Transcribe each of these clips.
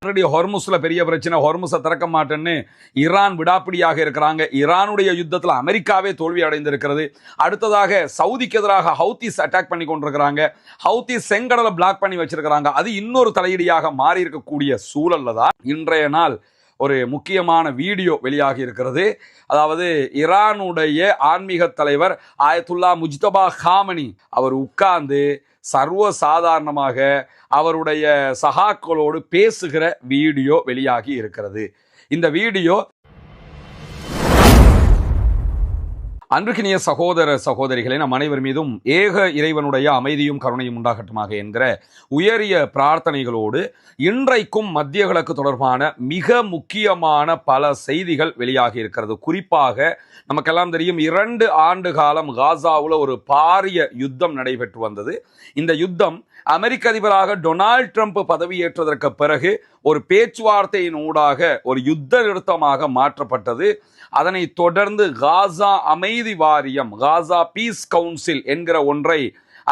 Already ஹொர்முஸ்ல பெரிய பிரச்சனை, ஹொர்முஸை திறக்க மாட்டேன்னு ஈரான் விடாப்பிடியாக இருக்கிறாங்க. ஈரானுடைய யுத்தத்தில் அமெரிக்காவே தோல்வி அடைந்திருக்கிறது. அடுத்ததாக சவுதிக்கு எதிராக ஹவுத்திஸ் அட்டாக் பண்ணி கொண்டிருக்கிறாங்க. ஹவுத்திஸ் செங்கடலை பிளாக் பண்ணி வச்சிருக்கிறாங்க. அது இன்னொரு தலையீடியாக மாறி இருக்கக்கூடிய சூழல்ல தான் இன்றைய நாள் ஒரு முக்கியமான வீடியோ வெளியாகி இருக்கிறது. அதாவது ஈரானுடைய ஆன்மீக தலைவர் ஆயத்துல்லா முஜ்தபா காமனி அவர் உட்கார்ந்து சர்வ சாதாரணமாக அவருடைய சகாக்களோடு பேசுகிற வீடியோ வெளியாகி இருக்கிறது. இந்த வீடியோ அன்பிற்கினிய சகோதர சகோதரிகளை நம் அனைவர் மீதும் ஏக இறைவனுடைய அமைதியும் கருணையும் உண்டாகட்டுமாக என்கிற உயரிய பிரார்த்தனைகளோடு இன்றைக்கும் மத்திய கிழக்கு தொடர்பான மிக முக்கியமான பல செய்திகள் வெளியாகி இருக்கிறது. குறிப்பாக நமக்கெல்லாம் தெரியும், 2 ஆண்டு காலம் காசாவில் ஒரு பாரிய யுத்தம் நடைபெற்று வந்தது. இந்த யுத்தம் அமெரிக்க அதிபராக டொனால்ட் ட்ரம்ப் பதவியேற்றதற்கு பிறகு ஒரு பேச்சுவார்த்தையின் ஊடாக ஒரு யுத்த நிறுத்தமாக மாற்றப்பட்டது. அதனை தொடர்ந்து காசா அமைதி வாரியம், காசா பீஸ் கவுன்சில் என்கிற ஒன்றை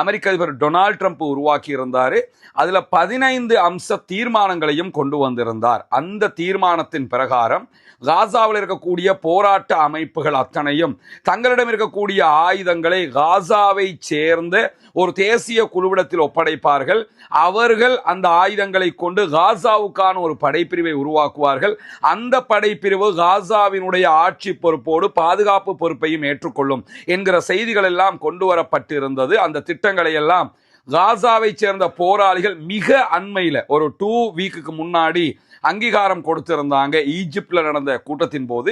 அமெரிக்க அதிபர் டொனால்ட் ட்ரம்ப் உருவாக்கி இருந்தார். அதுல 15 அம்ச தீர்மானங்களையும் கொண்டு வந்திருந்தார். அந்த தீர்மானத்தின் பிரகாரம் காசாவில் இருக்கக்கூடிய போராட்ட அமைப்புகள் அத்தனையும் தங்களிடம் இருக்கக்கூடிய ஆயுதங்களை காசாவை சேர்ந்த ஒரு தேசிய குழுவிடத்தில் ஒப்படைப்பார்கள். அவர்கள் அந்த ஆயுதங்களை கொண்டு காசாவுக்கான ஒரு படைப்பிரிவை உருவாக்குவார்கள். அந்த படைப்பிரிவு காசாவினுடைய ஆட்சி பொறுப்போடு பாதுகாப்பு பொறுப்பையும் ஏற்றுக்கொள்ளும் என்கிற செய்திகள் எல்லாம் கொண்டு வரப்பட்டிருந்தது. அந்த திட்டங்களை எல்லாம் காசாவை சேர்ந்த போராளிகள் மிக அண்மையில் ஒரு 2 வீக்குக்கு முன்னாடி அங்கீகாரம் கொடுத்திருந்தாங்க. ஈஜிப்ட்ல நடந்த கூட்டத்தின் போது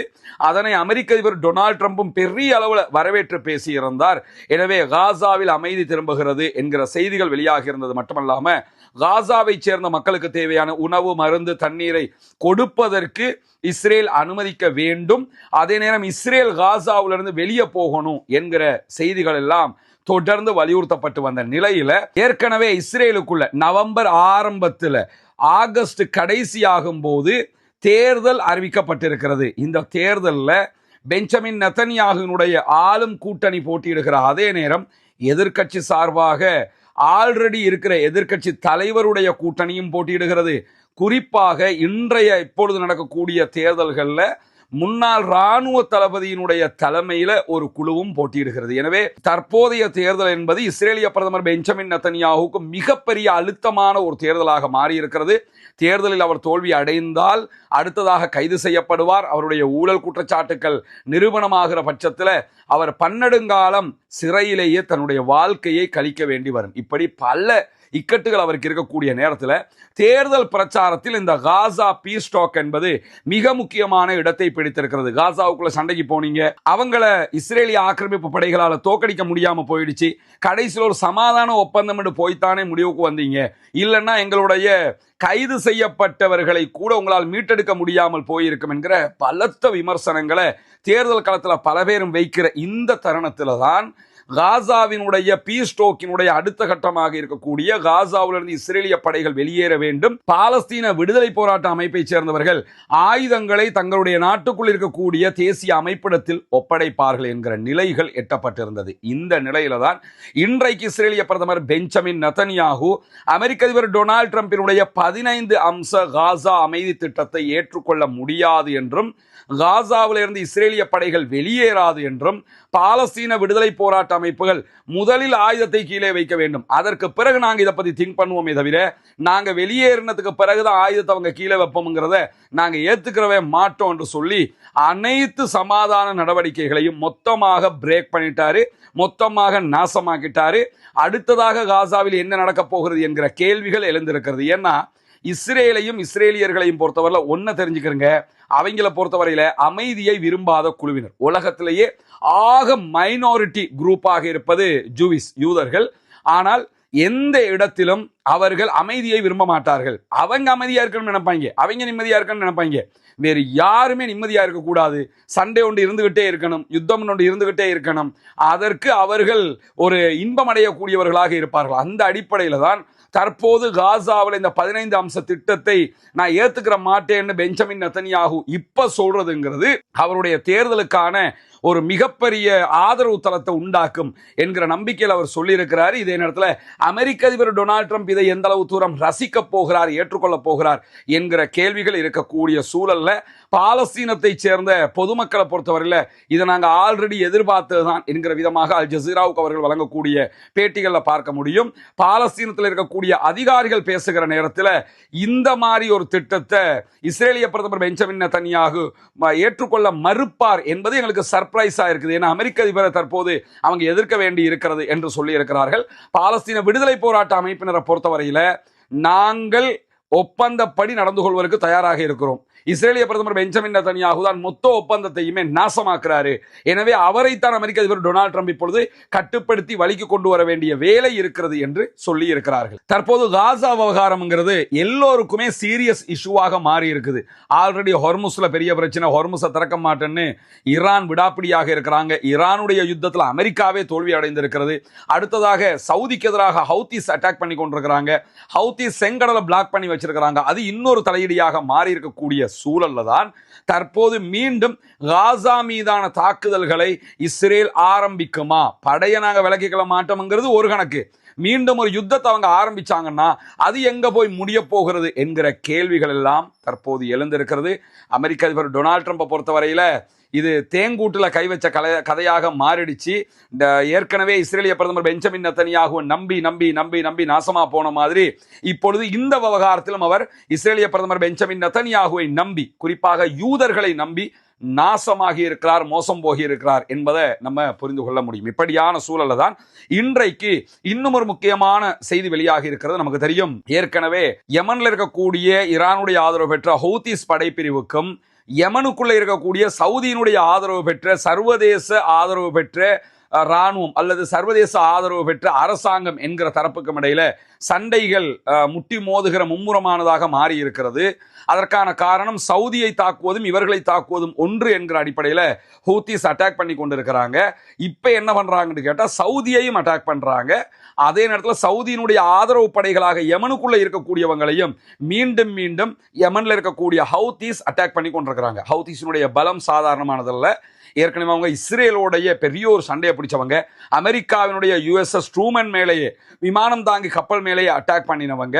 அதனை அமெரிக்க அதிபர் டொனால்ட் ட்ரம்பும் பெரிய அளவில் வரவேற்று பேசியிருந்தார். எனவே காசாவில் அமைதி திரும்புகிறது என்கிற செய்திகள் வெளியாகி இருந்தது மட்டுமல்லாம காசாவை சேர்ந்த மக்களுக்கு தேவையான உணவு, மருந்து, தண்ணீரை கொடுப்பதற்கு இஸ்ரேல் அனுமதிக்க வேண்டும். அதே நேரம் இஸ்ரேல் காசாவிலிருந்து வெளியே போகணும் என்கிற செய்திகள் எல்லாம் தொடர்ந்து வலியுறுத்தப்பட்டு வந்த நிலையில ஏற்கனவே இஸ்ரேலுக்குள்ள நவம்பர் ஆரம்பத்தில் ஆகஸ்ட் கடைசியாகும் போது தேர்தல் அறிவிக்கப்பட்டிருக்கிறது. இந்த தேர்தலில் பெஞ்சமின் நெதன்யாகுவினுடைய ஆளும் கூட்டணி போட்டியிடுகிற அதே நேரம் எதிர்க்கட்சி சார்பாக ஆல்ரெடி இருக்கிற எதிர்க்கட்சி தலைவருடைய கூட்டணியும் போட்டியிடுகிறது. குறிப்பாக இப்பொழுது நடக்கக்கூடிய தேர்தல்களில் முன்னாள் இராணுவ தளபதியினுடைய தலைமையில ஒரு குழுவும் போட்டியிடுகிறது. எனவே தற்போதைய தேர்தல் என்பது இஸ்ரேலிய பிரதமர் பெஞ்சமின் நெதன்யாகுவுக்கு மிகப்பெரிய அழுத்தமான ஒரு தேர்தலாக மாறியிருக்கிறது. தேர்தலில் அவர் தோல்வி அடைந்தால் அடுத்ததாக கைது செய்யப்படுவார். அவருடைய ஊழல் குற்றச்சாட்டுக்கள் நிரூபணமாகிற பட்சத்தில் அவர் பன்னெடுங்காலம் சிறையிலேயே தன்னுடைய வாழ்க்கையை கழிக்க வேண்டி வரும். இப்படி பல இக்கட்டுகள் அவருக்கு இருக்கக்கூடிய நேரத்தில் தேர்தல் பிரச்சாரத்தில் இந்த காசா பீஸ் டாக் என்பது மிக முக்கியமான இடத்தை பிடித்திருக்கிறது. காசாவுக்குள்ள சண்டைக்கு போனீங்க, அவங்கள இஸ்ரேலிய ஆக்கிரமிப்பு படைகளால் தோக்கடிக்க முடியாம போயிடுச்சு, கடைசியில் ஒரு சமாதான ஒப்பந்தம் என்று போய்த்தானே முடிவுக்கு வந்தீங்க, இல்லைன்னா எங்களுடைய கைது செய்யப்பட்டவர்களை கூட உங்களால் மீட்டெடுக்க முடியாமல் போயிருக்கும் என்கிற பலத்த விமர்சனங்களை தேர்தல் களத்தில் பல பேரும் வைக்கிற இந்த தருணத்தில் தான் காசாவினுடைய பீஸ் டாக்கினுடைய அடுத்த கட்டமாக இருக்கக்கூடிய காசாவிலிருந்து இஸ்ரேலிய படைகள் வெளியேற வேண்டும், பாலஸ்தீன விடுதலை போராட்ட அமைப்பை சேர்ந்தவர்கள் ஆயுதங்களை தங்களுடைய நாட்டுக்குள் இருக்கக்கூடிய தேசிய அமைப்பிடத்தில் ஒப்படைப்பார்கள் என்கிற நிலைகள் எட்டப்பட்டிருந்தது. இந்த நிலையில தான் இன்றைக்கு இஸ்ரேலிய பிரதமர் பெஞ்சமின் நெதன்யாகு அமெரிக்க அதிபர் டொனால்ட் ட்ரம்பினுடைய 15 அம்ச காசா அமைதி திட்டத்தை ஏற்றுக்கொள்ள முடியாது என்றும், காசாவிலிருந்து இஸ்ரேலிய படைகள் வெளியேறாது என்றும், பாலஸ்தீன விடுதலை போராட்ட அமைப்புகள் முதலில் ஆயுதத்தை கீழே வைக்க வேண்டும், அதற்கு பிறகு நாங்க இதை பத்தி திங்க் பண்ணுவோமே தவிர நாங்க வெளியேறினதுக்கு பிறகுதான் ஆயுதத்தை அவங்க கீழே வைப்போம்ங்கிறத நாங்க ஏத்துக்கிறவே மாட்டோம் என்று சொல்லி அனைத்து சமாதான நடவடிக்கைகளையும் மொத்தமாக பிரேக் பண்ணிட்டாரு, மொத்தமாக நாசமாக்கிட்டாரு. அடுத்ததாக காசாவில் என்ன நடக்க போகிறது என்கிற கேள்விகள் எழுந்திருக்கிறது. ஏன்னா இஸ்ரேலையும் இஸ்ரேலியர்களையும் பொறுத்தவரை ஒன்ன தெரிஞ்சுக்கிறங்க, அவங்கள பொறுத்தவரையில அமைதியை விரும்பாத குழுவினர், உலகத்திலேயே ஆக மைனாரிட்டி குரூப்பாக இருப்பது யூதர்கள். ஆனால் எந்த இடத்திலும் அவர்கள் அமைதியை விரும்ப மாட்டார்கள். அவங்க அமைதியா இருக்கணும்னு நினைப்பாங்க, அவங்க நிம்மதியா இருக்கணும்னு நினைப்பாங்க. வேறு யாருமே நிம்மதியா இருக்கக்கூடாது, சண்டை ஒன்று இருந்துகிட்டே இருக்கணும், யுத்தம் ஒன்று இருந்துகிட்டே இருக்கணும், அதற்கு அவர்கள் ஒரு இன்பம் அடையக்கூடியவர்களாக இருப்பார்கள். அந்த அடிப்படையில தான் தற்போது காசாவில் இந்த 15 அம்ச திட்டத்தை நான் ஏத்துக்கிற மாட்டேன்னு பெஞ்சமின் நெதன்யாகு இப்ப சொல்றதுங்கிறது அவருடைய தேர்தலுக்கான ஒரு மிகப்பெரிய ஆதரவு தளத்தை உண்டாக்கும் என்கிற நம்பிக்கையில் அவர் சொல்லியிருக்கிறார். இதே நேரத்தில் அமெரிக்க அதிபர் டொனால்ட் ட்ரம்ப் இதை எந்த அளவு தூரம் ரசிக்க போகிறார், ஏற்றுக்கொள்ளப் போகிறார் என்கிற கேள்விகள் இருக்கக்கூடிய சூழல்ல பாலஸ்தீனத்தை சேர்ந்த பொதுமக்களை பொறுத்தவரையில் இதை நாங்கள் ஆல்ரெடி எதிர்பார்த்ததுதான் என்கிற விதமாக அல் ஜசீராவுக்கு அவர்கள் வழங்கக்கூடிய பேட்டிகளில் பார்க்க முடியும். பாலஸ்தீனத்தில் இருக்கக்கூடிய அதிகாரிகள் பேசுகிற நேரத்தில் இந்த மாதிரி ஒரு திட்டத்தை இஸ்ரேலிய பிரதமர் பெஞ்சமின் நெதன்யாகு ஏற்றுக்கொள்ள மறுப்பார் என்பது எங்களுக்கு சர்ப்ரைஸா இருக்குது. ஏன்னா அமெரிக்க அதிபரை தற்போது அவங்க எதிர்க்க வேண்டி இருக்கிறது என்று சொல்லி இருக்கிறார்கள். பாலஸ்தீன விடுதலை போராட்ட அமைப்பினரை பொறுத்தவரையில நாங்கள் ஒப்பந்தப்படி நடந்து கொள்வதற்கு தயாராக இருக்கிறோம். இஸ்ரேலிய பிரதமர் பெஞ்சமின் நெதன்யாகு தான் மொத்த ஒப்பந்தத்தையுமே நாசமாக்குறாரு. எனவே அவரைத்தான் அமெரிக்க அதிபர் டொனால்ட் ட்ரம்ப் இப்பொழுது கட்டுப்படுத்தி வழிக்கு கொண்டு வர வேண்டிய வேலை இருக்கிறது என்று சொல்லி இருக்கிறார்கள். தற்போது காசா விவகாரம்ங்கிறது எல்லோருக்குமே சீரியஸ் இஷ்யூவாக மாறி இருக்குது. ஆல்ரெடி ஹொர்முஸ்ல பெரிய பிரச்சனை, ஹொர்முஸை திறக்க மாட்டேன்னு ஈரான் விடாப்பிடியாக இருக்கிறாங்க. ஈரானுடைய யுத்தத்தில் அமெரிக்காவே தோல்வி அடைந்திருக்கிறது. அடுத்ததாக சவுதிக்கு எதிராக ஹவுத்திஸ் அட்டாக் பண்ணி கொண்டிருக்கிறாங்க. ஹவுத்திஸ் செங்கடலை பிளாக் பண்ணி வச்சிருக்கிறாங்க. அது இன்னொரு தலையீடியாக மாறி இருக்கக்கூடிய சூழல்ல தான் தற்போது மீண்டும் காசா மீதான தாக்குதல்களை இஸ்ரேல் ஆரம்பிக்குமா? படையை நாங்க விலக்கிக்கொள்ள மாட்டோம்ங்கிறது ஒரு கணக்கு, மீண்டும் ஒரு யுத்தத்தை அவங்க ஆரம்பிச்சாங்கன்னா அது எங்க போய் முடிய போகிறது என்கிற கேள்விகள் எல்லாம் தற்போது எழுந்திருக்கிறது. அமெரிக்க அதிபர் டொனால்ட் ட்ரம்பை பொறுத்தவரையில இது தேங்கூட்டுல கை வச்ச கதையாக மாறிடுச்சு. ஏற்கனவே இஸ்ரேலிய பிரதமர் பெஞ்சமின் நெதன்யாகு நம்பி நம்பி நம்பி நம்பி நாசமா போன மாதிரி இப்பொழுது இந்த விவகாரத்திலும் அவர் இஸ்ரேலிய பிரதமர் பெஞ்சமின் நெதன்யாகுவை நம்பி, குறிப்பாக யூதர்களை நம்பி நாசமாகி இருக்கிறார், மோசம் போகி இருக்கிறார் என்பதை நம்ம புரிந்து கொள்ள முடியும். இப்படியான சூழல்ல தான் இன்றைக்கு இன்னும் ஒரு முக்கியமான செய்தி வெளியாகி இருக்கிறது. நமக்கு தெரியும், ஏற்கனவே யமன்ல இருக்கக்கூடிய ஈரானுடைய ஆதரவு பெற்ற ஹவுத்திஸ் படைப்பிரிவுக்கும் யமனுக்குள்ள இருக்கக்கூடிய சவுதியினுடைய ஆதரவு பெற்ற சர்வதேச ஆதரவு பெற்ற ராணுவம் அல்லது சர்வதேச ஆதரவு பெற்ற அரசாங்கம் என்கிற தரப்புக்கும் இடையில சண்டைகள் முட்டி மோதுகிற மும்முரமானதாக மாறி இருக்கிறது. அதற்கான காரணம் சவுதியை தாக்குவதும் இவர்களை தாக்குவதும் ஒன்று என்கிற அடிப்படையில் ஹூத்திஸ் அட்டாக் பண்ணி கொண்டிருக்கிறாங்க. இப்போ என்ன பண்றாங்கன்னு கேட்டால் சவுதியையும் அட்டாக் பண்றாங்க. அதே நேரத்தில் சவுதியினுடைய ஆதரவு படைகளாக யமனுக்குள்ள இருக்கக்கூடியவங்களையும் மீண்டும் மீண்டும் யமன்ல இருக்கக்கூடிய ஹவுத்திஸ் அட்டாக் பண்ணி கொண்டிருக்கிறாங்க. ஹவுத்திஸினுடைய பலம் சாதாரணமானதல்ல. ஏற்கனவே அவங்க இஸ்ரேலோடைய பெரிய ஒரு சண்டையை பிடிச்சவங்க. அமெரிக்காவினுடைய USS ட்ரூமன் மேலேயே விமானம் தாங்கி கப்பல் மேலேயே அட்டாக் பண்ணினவங்க.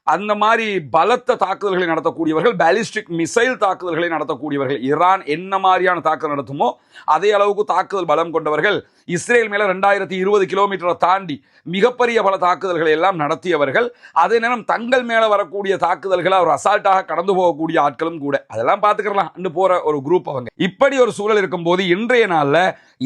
அந்த மாதிரி பலத்த தாக்குதல்களை நடத்தக்கூடியவர்கள், பாலிஸ்டிக் மிசைல் தாக்குதல்களை நடத்தக்கூடியவர்கள். ஈரான் என்ன மாதிரியான தாக்குதல் நடத்துமோ அதே அளவுக்கு தாக்குதல் பலம் கொண்டவர்கள். இஸ்ரேல் மேல 2020 கிலோமீட்டரை தாண்டி மிகப்பெரிய பல தாக்குதல்களை எல்லாம் நடத்தியவர்கள். அதே நேரம் தங்கள் மேல வரக்கூடிய தாக்குதல்களை அவர் அசால்ட்டாக கடந்து போகக்கூடிய ஆட்களும் கூட. அதெல்லாம் பார்த்துக்கலாம் போற ஒரு குரூப் அவங்க. இப்படி ஒரு சூழல் இருக்கும் போது இன்றைய நாள்ல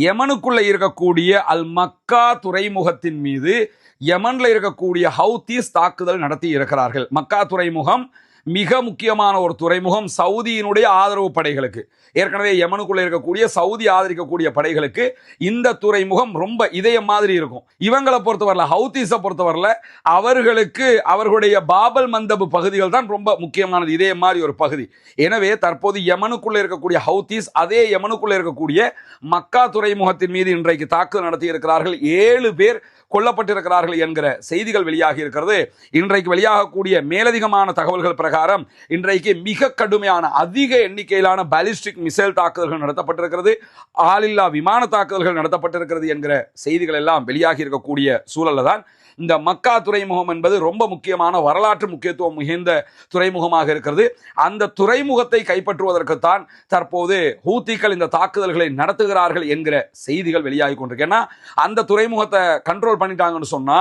யமனுக்குள்ள இருக்கக்கூடிய அல் மக்கா துறைமுகத்தின் மீது யமன்ல இருக்கக்கூடிய ஹவுத்திஸ் தாக்குதல் நடத்தி இருக்கிறார்கள். மக்கா துறைமுகம் மிக முக்கியமான ஒரு துறைமுகம் சவுதியினுடைய ஆதரவு படைகளுக்கு. ஏற்கனவே யமனுக்குள்ள இருக்கக்கூடிய சவுதி ஆதரிக்கக்கூடிய படைகளுக்கு இந்த துறைமுகம் ரொம்ப இதயம் மாதிரி இருக்கும். இவங்களை பொறுத்தவரையில், ஹவுத்திஸை பொறுத்தவரையில் அவர்களுக்கு அவர்களுடைய பாபல் மந்தபு பகுதிகள் தான் ரொம்ப முக்கியமானது, இதயம் மாதிரி ஒரு பகுதி. எனவே தற்போது யமனுக்குள்ள இருக்கக்கூடிய ஹவுத்திஸ் அதே யமனுக்குள்ள இருக்கக்கூடிய மக்கா துறைமுகத்தின் மீது இன்றைக்கு தாக்குதல் நடத்தி இருக்கிறார்கள். 7 பேர் கொல்லப்பட்டிருக்கிறார்கள் என்கிற செய்திகள் வெளியாகி இருக்கிறது. இன்றைக்கு வெளியாகக்கூடிய மேலதிகமான தகவல்கள் பிரகாரம் இன்றைக்கு மிக கடுமையான அதிக எண்ணிக்கையிலான பாலிஸ்டிக் மிசைல் தாக்குதல்கள் நடத்தப்பட்டிருக்கிறது, ஆளில்லா விமான தாக்குதல்கள் நடத்தப்பட்டிருக்கிறது என்கிற செய்திகள் எல்லாம் வெளியாகி இருக்கக்கூடிய சூழல்ல தான் இந்த மக்கா துறைமுகம் என்பது ரொம்ப முக்கியமான வரலாற்று முக்கியத்துவம் மிகுந்த துறைமுகமாக இருக்கிறது. அந்த துறைமுகத்தை கைப்பற்றுவதற்குத்தான் தற்போது ஹூத்திகள் இந்த தாக்குதல்களை நடத்துகிறார்கள் என்கிற செய்திகள் வெளியாகி கொண்டிருக்கு. ஏன்னா அந்த துறைமுகத்தை கண்ட்ரோல் பண்ணிட்டாங்கன்னு சொன்னா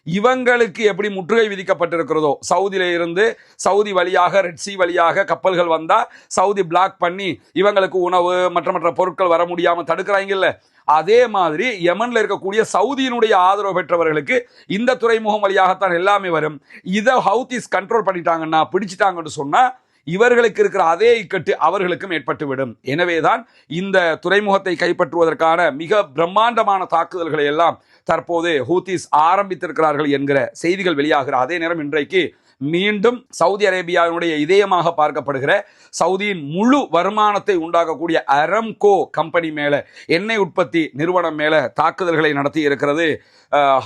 இவங்களுக்கு எப்படி முற்றுகை விதிக்கப்பட்டிருக்கிறதோ, சவுதியில இருந்து சவுதி வழியாக ரெட் சி வழியாக கப்பல்கள் வந்தா சவுதி பிளாக் பண்ணி இவங்களுக்கு உணவு மற்ற பொருட்கள் வர முடியாம தடுக்கிறாங்கல்ல, அதே மாதிரி யமன்ல இருக்கக்கூடிய சவுதியினுடைய ஆதரவு பெற்றவர்களுக்கு இந்த துறைமுகம் வழியாகத்தான் எல்லாமே வரும். இதை ஹவுத்திஸ் கண்ட்ரோல் பண்ணிட்டாங்கன்னா, பிடிச்சிட்டாங்கன்னு சொன்னா இவர்களுக்கு இருக்கிற அதே இக்கட்டு அவர்களுக்கும் ஏற்பட்டுவிடும். எனவேதான் இந்த துறைமுகத்தை கைப்பற்றுவதற்கான மிக பிரம்மாண்டமான தாக்குதல்களை எல்லாம் தற்போது ஹூத்திஸ் ஆரம்பித்திருக்கிறார்கள் என்கிற செய்திகள் வெளியாகிற அதே நேரம் இன்றைக்கு மீண்டும் சவுதி அரேபியாவினுடைய இதயமாக பார்க்கப்படுகிற சவுதியின் முழு வருமானத்தை உண்டாக்கக்கூடிய அரம்கோ கம்பெனி மேல, எண்ணெய் உற்பத்தி நிறுவனம் மேல தாக்குதல்களை நடத்தி இருக்கிறது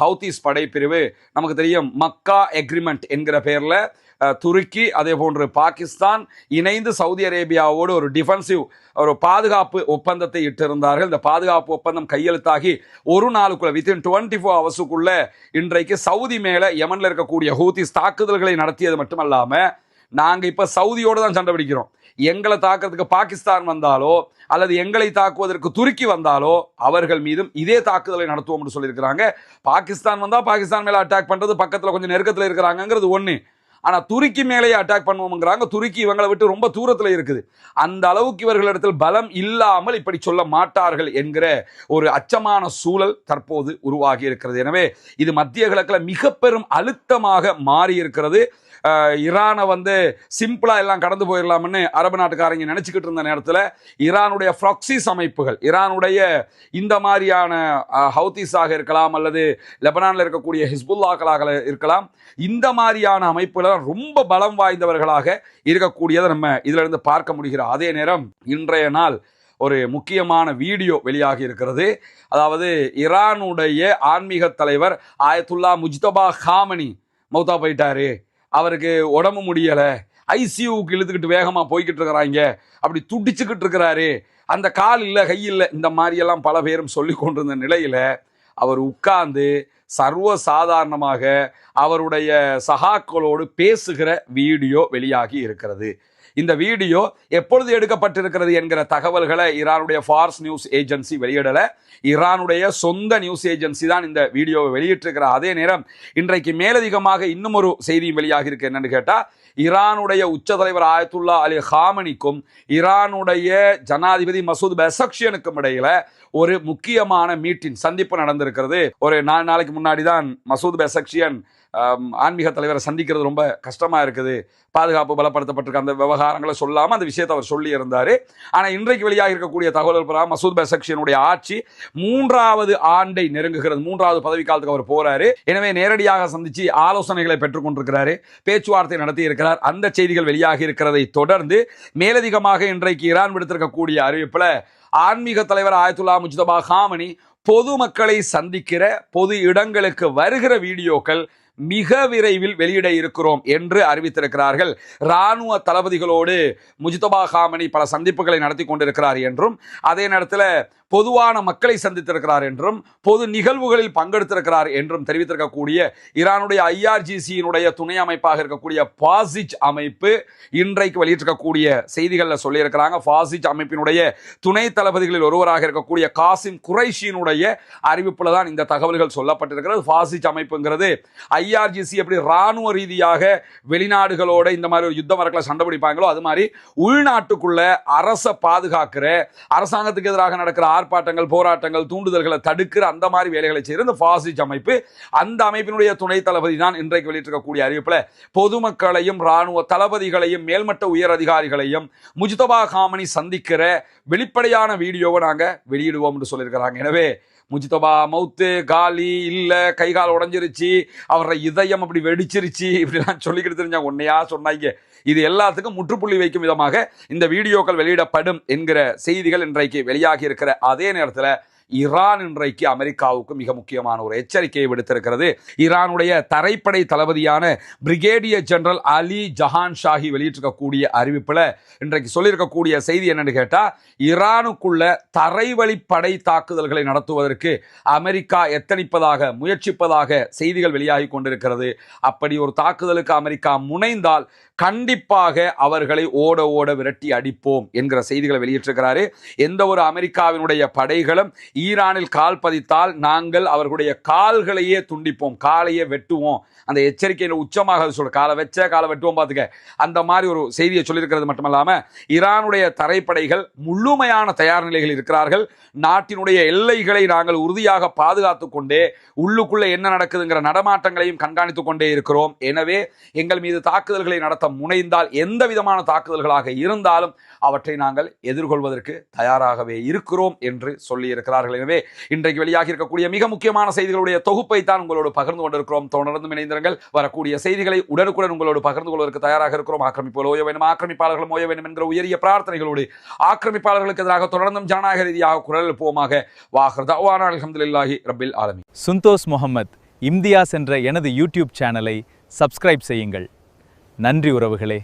ஹவுத்திஸ் படைப்பிரிவு. நமக்கு தெரியும் மக்கா எக்ரிமெண்ட் என்கிற பெயர்ல துருக்கி அதே போன்று பாகிஸ்தான் இணைந்து சவுதி அரேபியாவோடு ஒரு டிஃபென்சிவ் ஒரு பாதுகாப்பு ஒப்பந்தத்தை இட்டிருந்தார்கள். இந்த பாதுகாப்பு ஒப்பந்தம் கையெழுத்தாகி ஒரு நாளுக்குள்ள வித்தின் 24 ஹவர்ஸுக்குள்ள இன்றைக்கு சவுதி மேல யமன்ல இருக்கக்கூடிய ஹூதிஸ் தாக்குதல்களை நடத்தியது மட்டுமல்லாம நாங்க இப்ப சவுதியோடு தான் சண்டை பிடிக்கிறோம், எங்களை தாக்குறதுக்கு பாகிஸ்தான் வந்தாலோ அல்லது எங்களை தாக்குவதற்கு துருக்கி வந்தாலோ அவர்கள் மீதும் இதே தாக்குதலை நடத்துவோம்னு சொல்லியிருக்கிறாங்க. பாகிஸ்தான் வந்தா பாகிஸ்தான் மேல அட்டாக் பண்றது, பக்கத்துல கொஞ்சம் நெருக்கத்துல இருக்கிறாங்கிறது ஒண்ணு. ஆனா துருக்கி மேலேயே அட்டாக் பண்ணுவோம்ங்கிறாங்க. துருக்கி இவங்களை விட்டு ரொம்ப தூரத்துல இருக்குது. அந்த அளவுக்கு இவர்களிடத்தில் பலம் இல்லாமல் இப்படி சொல்ல மாட்டார்கள் என்கிற ஒரு அச்சமான சூழல் தற்போது உருவாகி இருக்கிறது. எனவே இது மத்திய கிழக்குல மிக பெரும் அழுத்தமாக மாறி இருக்கிறது. ஈரானை சிம்பிளா எல்லாம் கடந்து போயிடலாம்னு அரபு நாட்டுக்காரங்க நினைச்சுக்கிட்டு இருந்த நேரத்தில் ஈரானுடைய ப்ராக்சிஸ் அமைப்புகள், ஈரானுடைய இந்த மாதிரியான ஹவுதீஸாக இருக்கலாம் அல்லது லெபனானில் இருக்கக்கூடிய ஹிஸ்புல்லாக்களாக இருக்கலாம், இந்த மாதிரியான அமைப்புகள் ரொம்ப பலம் வாய்ந்தவர்களாக இருக்கக்கூடியதை நம்ம இதுல இருந்து பார்க்க முடிகிறோம். அதே நேரம் இன்றைய நாள் ஒரு முக்கியமான வீடியோ வெளியாகி இருக்கிறது. அதாவது ஈரானுடைய ஆன்மீக தலைவர் ஆயத்துல்லா முஜ்தபா காமனி மௌத்தா போயிட்டாரு, அவருக்கு உடம்பு முடியல, ஐசியூக்கு இழுத்துக்கிட்டு வேகமா போய்கிட்டு இருக்கிறாங்க, அப்படி துடிச்சுக்கிட்டு இருக்கிறாரு, அந்த கால் இல்லை கை இல்லை, இந்த மாதிரியெல்லாம் பல பேரும் சொல்லி கொண்டிருந்த நிலையில அவர் உட்கார்ந்து சர்வ சாதாரணமாக அவருடைய சகாக்களோடு பேசுகிற வீடியோ வெளியாகி இருக்கிறது. இந்த வீடியோ எப்பொழுது எடுக்கப்பட்டிருக்கிறது என்கிற தகவல்களை ஈரானுடைய ஃபார்ஸ் நியூஸ் ஏஜென்சி வெளியிடல, ஈரானுடைய சொந்த நியூஸ் ஏஜென்சி தான் இந்த வீடியோவை வெளியிட்டிருக்கிற. அதே நேரம் இன்றைக்கு மேலதிகமாக இன்னும் ஒரு செய்தியும் வெளியாகி இருக்கு. என்னன்னு கேட்டா, ஈரானுடைய உச்ச தலைவர் ஆயத்துல்லா அலி காமனிக்கும் ஈரானுடைய ஜனாதிபதி மசூத் பெசக்ஷியனுக்கும் இடையில ஒரு முக்கியமான சந்திப்பு நடந்திருக்கிறது. ஒரு 4 நாளைக்கு முன்னாடி தான் மசூத் பெசக்ஷியன் ஆன்மீக தலைவரை சந்திக்கிறது ரொம்ப கஷ்டமா இருக்குது, பாதுகாப்பு பலப்படுத்தப்பட்டிருக்க அந்த விவகாரங்களை சொல்லாம அந்த விஷயத்தை அவர் சொல்லி இருந்தாரு. ஆனா இன்றைக்கு வெளியாக இருக்கக்கூடிய தகவல்கள் பிரகாரம் மசூத் பெசக்ஷியனுடைய ஆட்சி 3வது ஆண்டை நெருங்குகிறது, 3வது பதவி காலத்துக்கு அவர் போறாரு. எனவே நேரடியாக சந்திச்சு ஆலோசனைகளை பெற்றுக் கொண்டிருக்கிறாரு, பேச்சுவார்த்தை நடத்தி இருக்கிறார். அந்த செய்திகள் வெளியாகி இருக்கிறதை தொடர்ந்து மேலதிகமாக இன்றைக்கு ஈரான் விடுத்திருக்கக்கூடிய அறிவிப்புல ஆன்மீக தலைவர் ஆயத்துல்லா முஜ்தபா காமனி பொதுமக்களை சந்திக்கிற, பொது இடங்களுக்கு வருகிற வீடியோக்கள் மிக விரைவில் வெளியிட இருக்கிறோம் என்று அறிவித்திருக்கிறார்கள். இராணுவ தளபதிகளோடு முஜ்தபா காமனி பல சந்திப்புகளை நடத்தி கொண்டிருக்கிறார் என்றும், அதே நேரத்தில் பொதுவான மக்களை சந்தித்திருக்கிறார் என்றும், பொது நிகழ்வுகளில் பங்கெடுத்திருக்கிறார் என்றும் தெரிவித்திருக்கக்கூடிய ஈரானுடைய IRGC-யினுடைய துணை அமைப்பாக இருக்கக்கூடிய ஃபாசிஜ் அமைப்பு இன்றைக்கு வெளியிட்டிருக்கக்கூடிய செய்திகளில் சொல்லியிருக்கிறாங்க. ஃபாசிஜ் அமைப்பினுடைய துணை தளபதிகளில் ஒருவராக இருக்கக்கூடிய காசிம் குரைஷியினுடைய அறிவிப்புல தான் இந்த தகவல்கள் சொல்லப்பட்டிருக்கிறது. ஃபாசிஜ் அமைப்புங்கிறது IRGC எப்படி ராணுவ ரீதியாக வெளிநாடுகளோட இந்த மாதிரி ஒரு யுத்தம் வரக்கல சண்டை பிடிப்பாங்களோ அது மாதிரி உள்நாட்டுக்குள்ள அரச பாதுகாக்கிற, அரசாங்கத்துக்கு எதிராக நடக்கிற ஆர்ப்பாட்டங்கள், போராட்டங்கள், தூண்டுதல்களை தடுக்கிற அந்த மாதிரி வேலைகளை செய்கிற இந்த ஃபாசிஜ் அமைப்பு, அந்த அமைப்பினுடைய துணை தளபதி தான் இன்றைக்கு வெளியிட்டிருக்கக்கூடிய அறிவிப்புல பொதுமக்களையும் ராணுவ தளபதிகளையும் மேல்மட்ட உயர் அதிகாரிகளையும் முஜ்தபா காமனி சந்திக்கிற வெளிப்படையான வீடியோவை நாங்க வெளியிடுவோம் என்று சொல்லியிருக்கிறாங்க. எனவே முஜ்தபா மவுத்து காலி இல்ல, கைகால் உடஞ்சிருச்சு, அவரோட இதயம் அப்படி வெடிச்சிருச்சு, இப்படிலாம் சொல்லிக்கிட்டு தெரிஞ்சா உன்னையா சொன்னாங்க. இது எல்லாத்துக்கும் முற்றுப்புள்ளி வைக்கும் விதமாக இந்த வீடியோக்கள் வெளியிடப்படும் என்கிற செய்திகள் இன்றைக்கு வெளியாகி இருக்கிற அதே நேரத்தில் ஈரான் இன்றைக்கு அமெரிக்காவுக்கு மிக முக்கியமான ஒரு எச்சரிக்கையை விடுத்திருக்கிறது. ஈரானுடைய தரைப்படை தளபதியான brigadier general Ali Jahanshahi வெளியிட்டிருக்கக்கூடிய அறிவிப்புல இன்றைக்கு சொல்லியிருக்கக்கூடிய செய்தி என்னன்னு கேட்டா, ஈரானுக்குள்ள தரைவழி படை தாக்குதல்களை நடத்துவதற்கு அமெரிக்கா எத்தனிப்பதாக முயற்சிப்பதாக செய்திகள் வெளியாகி கொண்டிருக்கிறது. அப்படி ஒரு தாக்குதலுக்கு அமெரிக்கா முனைந்தால் கண்டிப்பாக அவர்களை ஓட ஓட விரட்டி அடிப்போம் என்கிற செய்திகளை வெளியிட்டிருக்கிறாரு. எந்த ஒரு அமெரிக்காவினுடைய படைகளும் ஈரானில் கால் பதித்தால் நாங்கள் அவர்களுடைய கால்களையே துண்டிப்போம், காலையே வெட்டுவோம், அந்த எச்சரிக்கையின் உச்சமாக சொல்ற, காலை வெட்டுவோம் பார்த்துக்க, அந்த மாதிரி ஒரு செய்தியை சொல்லியிருக்கிறது மட்டுமல்லாம ஈரானுடைய தரைப்படைகள் முழுமையான தயார் நிலைகள் இருக்கிறார்கள். நாட்டினுடைய எல்லைகளை நாங்கள் உறுதியாக பாதுகாத்துக் கொண்டே உள்ளுக்குள்ள என்ன நடக்குதுங்கிற நடமாட்டங்களையும் கண்காணித்துக் கொண்டே இருக்கிறோம். எனவே எங்கள் மீது தாக்குதல்களை நடத்த முனைந்தால், எந்த விதமான தாக்குதல்களாக இருந்தாலும் அவற்றை நாங்கள் எதிர்கொள்வதற்கு தயாராகவே இருக்கிறோம் என்று சொல்லி இருக்கிறார்கள். எனவே இன்றைக்கு வெளியாகி இருக்கக்கூடிய மிக முக்கியமான செய்திகளுடைய தொகுப்பை தான் உங்களோடு பகிர்ந்து கொண்டிருக்கிறோம். தொடர்ந்து இணைந்திருங்கள். வரக்கூடிய செய்திகளை உடனுக்குடன் உங்களோடு பகிர்ந்து கொள்வதற்கு தயாராக இருக்கிறோம். ஆக்கிரமிப்புகள் ஓய வேண்டும், ஆக்கிரமிப்பாளர்கள் ஓய வேண்டும் என்கிற உயரிய பிரார்த்தனைகளோடு ஆக்கிரமிப்பாளர்களுக்கு எதிராக தொடர்ந்தும் ஜனநாயக ரீதியாக குரல் எழுப்புவோமாக. வாஹிர் தஅவானா அல்ஹம்துலில்லாஹி ரப்பில் ஆலமீன். சுந்தோஸ் முகமது இம்தியாஸ் என்ற எனது யூடியூப் சேனலை சப்ஸ்கிரைப் செய்யுங்கள். நன்றி உறவுகளே.